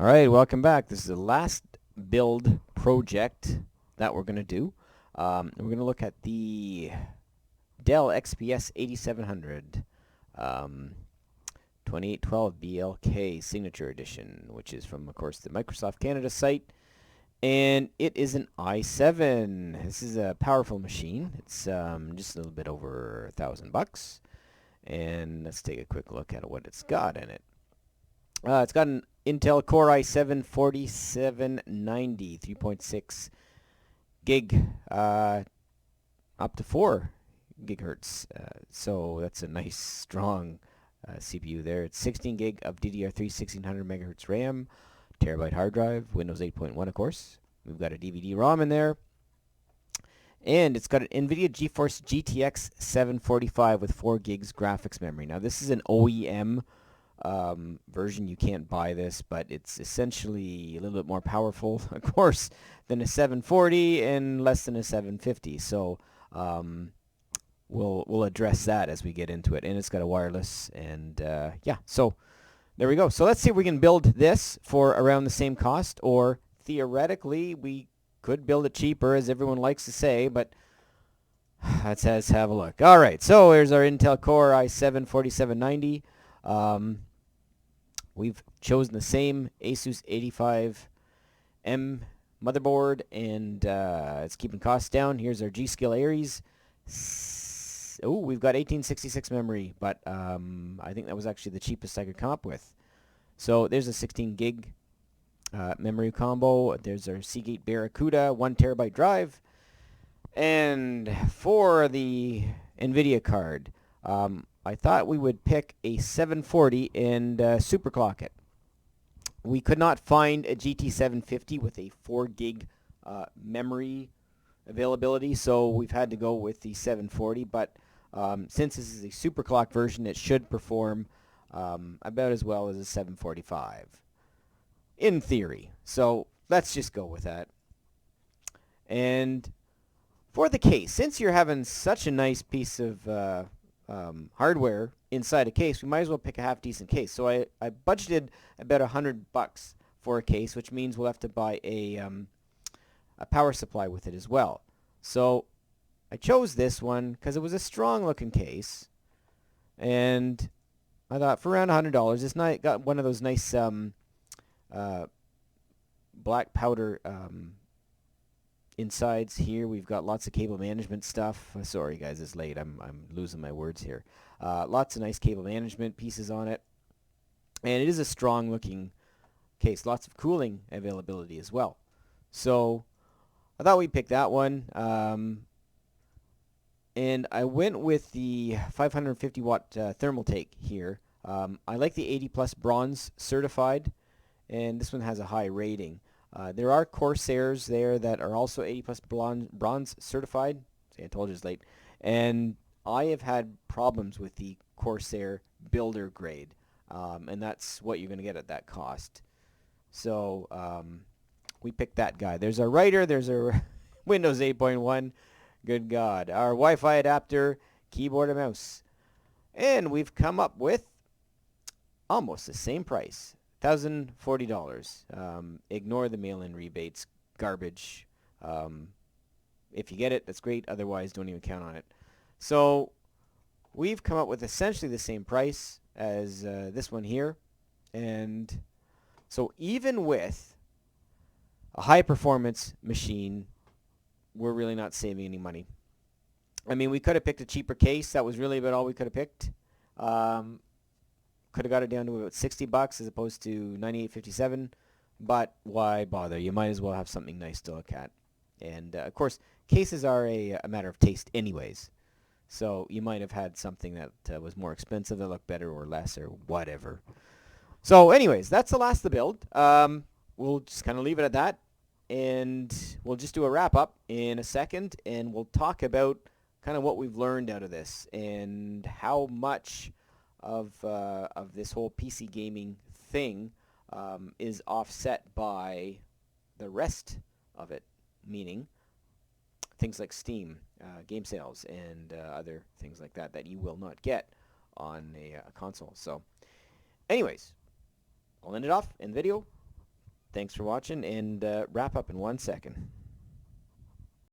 All right, welcome back. This is the last build project that we're going to do. We're going to look at the Dell XPS 8700 2812 BLK Signature Edition, which is from, of course, the Microsoft Canada site. And it is an i7. This is a powerful machine. It's just a little bit over $1,000. And let's take a quick look at what it's got in it. It's got an Intel Core i7 4790, 3.6 gig, up to 4 gigahertz. So that's a nice, strong CPU there. It's 16 gig of DDR3 1600 megahertz RAM, terabyte hard drive, Windows 8.1, of course. We've got a DVD-ROM in there. And it's got an Nvidia GeForce GTX 745 with 4 gigs graphics memory. Now, this is an OEM version. You can't buy this, but it's essentially a little bit more powerful, of course, than a 740 and less than a 750. So we'll address that as we get into it. And it's got a wireless, and yeah, so there we go. So let's see if we can build this for around the same cost, or theoretically we could build it cheaper, as everyone likes to say, but let's have a look. All right, so here's our Intel Core i7 4790. We've chosen the same Asus 85M motherboard, and it's keeping costs down. Here's our G-Skill Aries. Oh, we've got 1866 memory, but I think that was actually the cheapest I could come up with. So there's a 16 gig memory combo. There's our Seagate Barracuda 1 terabyte drive. And for the Nvidia card, I thought we would pick a 740 and superclock it. We could not find a GT750 with a 4 gig memory availability, so we've had to go with the 740. But since this is a superclock version, it should perform about as well as a 745, in theory. So let's just go with that. And for the case, since you're having such a nice piece of hardware inside a case, we might as well pick a half-decent case. So I budgeted about $100 for a case, which means we'll have to buy a power supply with it as well. So I chose this one because it was a strong-looking case, and I thought for around $100, it's not got one of those nice black powder insides here. We've got lots of cable management stuff. Sorry guys, it's late. I'm losing my words here. Lots of nice cable management pieces on it, and it is a strong looking case. Lots of cooling availability as well. So I thought we'd pick that one, and I went with the 550 watt thermal take here. I like the 80 plus bronze certified, and this one has a high rating. There are Corsairs there that are also 80 plus bronze certified. See, I told you it's late. And I have had problems with the Corsair builder grade, and that's what you're going to get at that cost. So we picked that guy. There's our writer. There's our Windows 8.1. Good God. Our Wi-Fi adapter, keyboard and mouse. And we've come up with almost the same price. $1,040. Ignore the mail-in rebates, garbage. If you get it, that's great. Otherwise, don't even count on it. So we've come up with essentially the same price as this one here. And so even with a high-performance machine, we're really not saving any money. I mean, we could have picked a cheaper case. That was really about all we could have picked. Could have got it down to about $60 as opposed to $98.57, but why bother? You might as well have something nice to look at. And of course, cases are a matter of taste anyways. So you might have had something that was more expensive that looked better or less or whatever. So anyways, that's the last of the build. We'll just kind of leave it at that, and we'll just do a wrap up in a second, and we'll talk about kind of what we've learned out of this and how much of this whole PC gaming thing is offset by the rest of it, meaning things like Steam, game sales, and other things like that you will not get on a console. So anyways, I'll end it off in the video. Thanks for watching, and wrap up in 1 second.